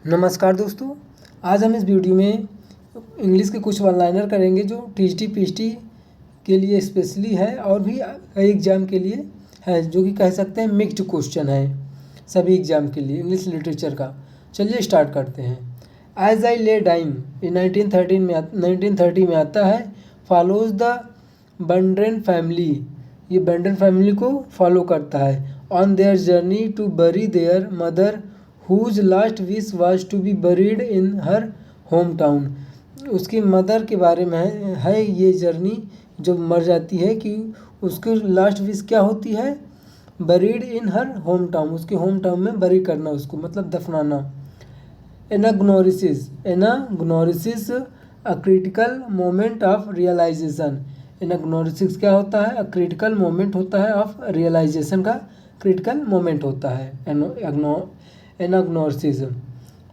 नमस्कार दोस्तों। आज हम इस वीडियो में इंग्लिश के कुछ वन लाइनर करेंगे जो टीजीटी पीएचडी के लिए स्पेशली है और भी कई एग्ज़ाम के लिए है, जो कि कह सकते हैं मिक्स्ड क्वेश्चन है सभी एग्ज़ाम के लिए इंग्लिश लिटरेचर का। चलिए स्टार्ट करते हैं। एज आई ले डाइंग इन 1930 में आता है। फॉलोज द बंड्रेन फैमिली, ये बंड्रेन फैमिली को फॉलो करता है। On their journey to bury their mother whose last wish was to be buried in her hometown। उसकी मदर के बारे में है ये जर्नी, जब मर जाती है कि उसकी लास्ट विश क्या होती है, buried in her home town, उसके होम टाउन में बरी करना, उसको मतलब दफनाना। Anagnorisis a critical moment of realisation. Anagnorisis क्या होता है? अ क्रिटिकल मोमेंट होता है ऑफ रियलाइजेशन का क्रिटिकल मोमेंट होता है anagnorisis.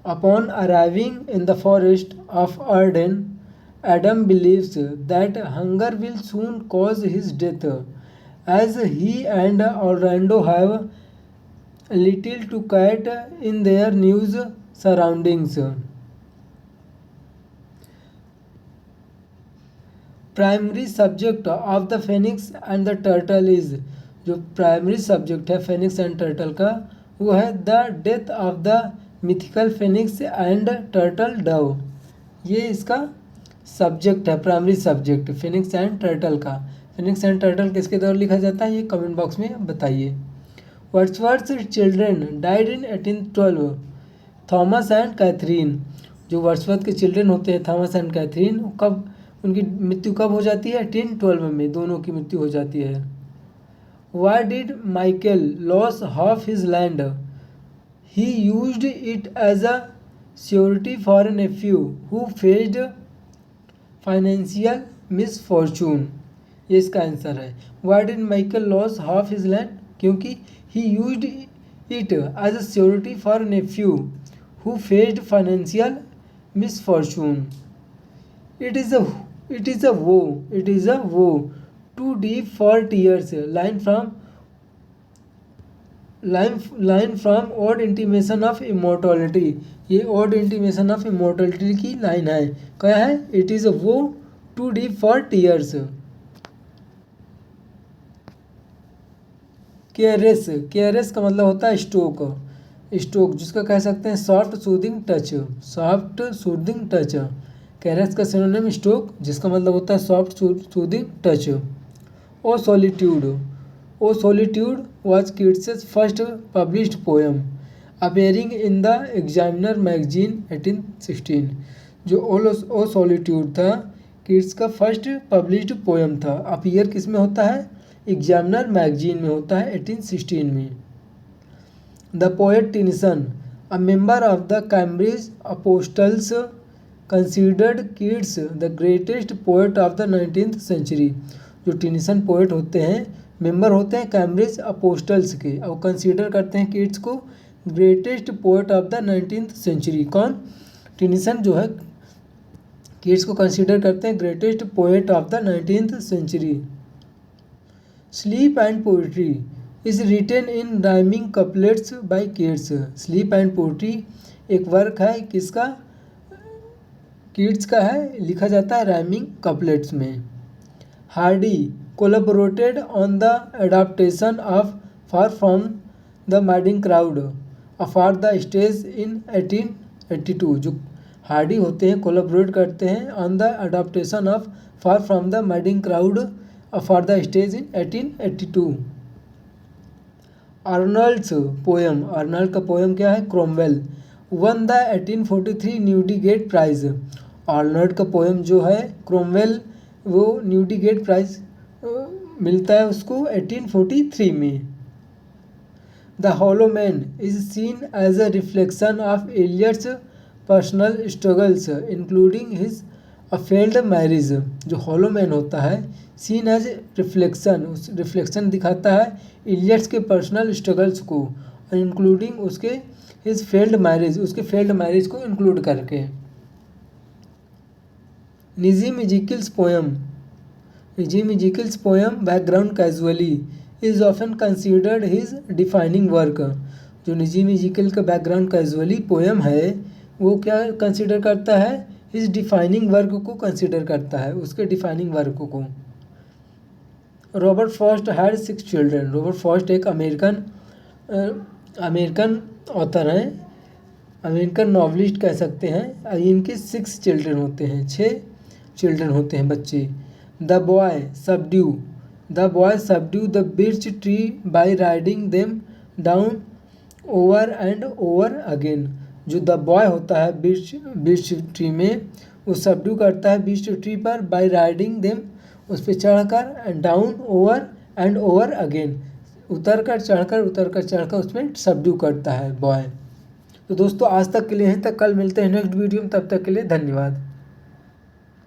Upon arriving in the forest of Arden, Adam believes that hunger will soon cause his death, as he and Orlando have little to cat in their new surroundings. Primary subject of the phoenix and the turtle is, जो primary subject है phoenix and turtle का वो है the death of the mythical phoenix and turtle dove. ये इसका subject है, primary subject phoenix and turtle का। Phoenix and turtle किसके द्वारा लिखा जाता है, ये कमेंट बॉक्स में बताइए। Wordsworth children died in 1812। Thomas and Catherine, जो वर्ड्सवर्थ के चिल्ड्रेन होते हैं थॉमस एंड कैथरीन, कब उनकी मृत्यु कब हो जाती है? 1812 में दोनों की मृत्यु हो जाती है। Why did Michael lose half his land? He used it as a surety for a nephew who faced financial misfortune। ये इसका आंसर है। Why did Michael lose half his land? क्योंकि he used it as a surety for a nephew who faced financial misfortune। It is a woe too deep for tears। line from odd intimation of immortality। ये odd intimation of immortality की line है। क्या है? It is a woe too deep for tears। Careless का मतलब होता है stroke, जिसका कह सकते हैं सॉफ्ट सूदिंग टच। केयरलेस का सिनोनिम स्टोक, जिसका मतलब होता है soft soothing touch. O solitude was Keats's first published poem, appearing in the Examiner magazine 1816। जो ओ सॉलिट्यूड था कीट्स का फर्स्ट पब्लिश्ड पोएम था। अपीयर किस में होता है? एग्जामिनर मैगजीन में होता है 1816 में। The poet Tennyson, a member of the Cambridge Apostles, considered Keats the greatest poet of the 19th century. जो टेनिसन पोएट होते हैं, मेंबर होते हैं कैम्ब्रिज अपोस्टल्स के, और कंसीडर करते हैं कीट्स को greatest poet of the 19th century. कौन? टेनिसन जो है कीट्स को कंसीडर करते हैं greatest poet of the 19th century. Sleep and poetry is written in rhyming couplets by Keats. Sleep and poetry एक वर्क है किसका? कीट्स का है, लिखा जाता है राइमिंग कपलेट्स में। Hardy collaborated on the adaptation of Far From the Madding Crowd for the stage in 1882। जो हार्डी होते हैं कोलाबोरेट करते हैं on the adaptation of Far from the Madding Crowd for the stage in 1882। Arnold's poem, Arnold का poem क्या है? Cromwell, won the 1843 Newdigate Prize. Arnold का poem जो है क्रोमवेल, वो न्यूडिगेट प्राइज मिलता है उसको 1843 में। The hollow men is seen as a reflection of Eliot's personal struggles including his failed marriage. जो हॉलो मैन होता है सीन एज रिफ्लेक्शन, उस रिफ्लेक्शन दिखाता है एलियट्स के पर्सनल स्ट्रगल्स को, और इंक्लूडिंग उसके हिज फेल्ड मैरिज, उसके फेल्ड मैरिज को इंक्लूड करके। निजीम इजिकल्स poem background casually is often considered his defining work. जो निजीम इजिकल का बैकग्राउंड कैजुअली पोएम है वो क्या कंसिडर करता है, इस डिफाइनिंग वर्क को कंसिडर करता है, उसके डिफाइनिंग वर्क को। Robert Frost had 6 children. Robert Frost एक अमेरिकन ऑथर हैं, अमेरिकन नॉवलिस्ट कह सकते हैं। इनके 6 चिल्ड्रन होते हैं, 6 चिल्ड्रन होते हैं बच्चे। The boy subdue the birch tree by riding them down over and over again। जो द बॉय होता है birch ट्री में, वो सबड्यू करता है birch ट्री पर बाय राइडिंग देम, उस पर चढ़कर, down over and over again, उतरकर चढ़कर उसमें सबड्यू करता है बॉय। तो दोस्तों आज तक के लिए यहीं तक, कल मिलते हैं नेक्स्ट वीडियो में, तब तक के लिए धन्यवाद।